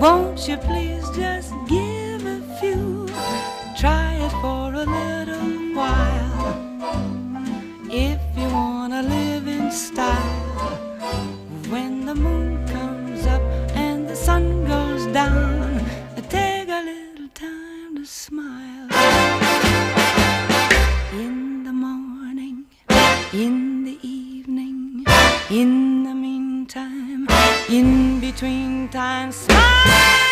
Won't you please just give a few? Try it for a little while. If you wanna live in style, when the moon comes up and the sun goes down, take a little time to smile. In the morning, in the evening, in the meantime, in between time, smile.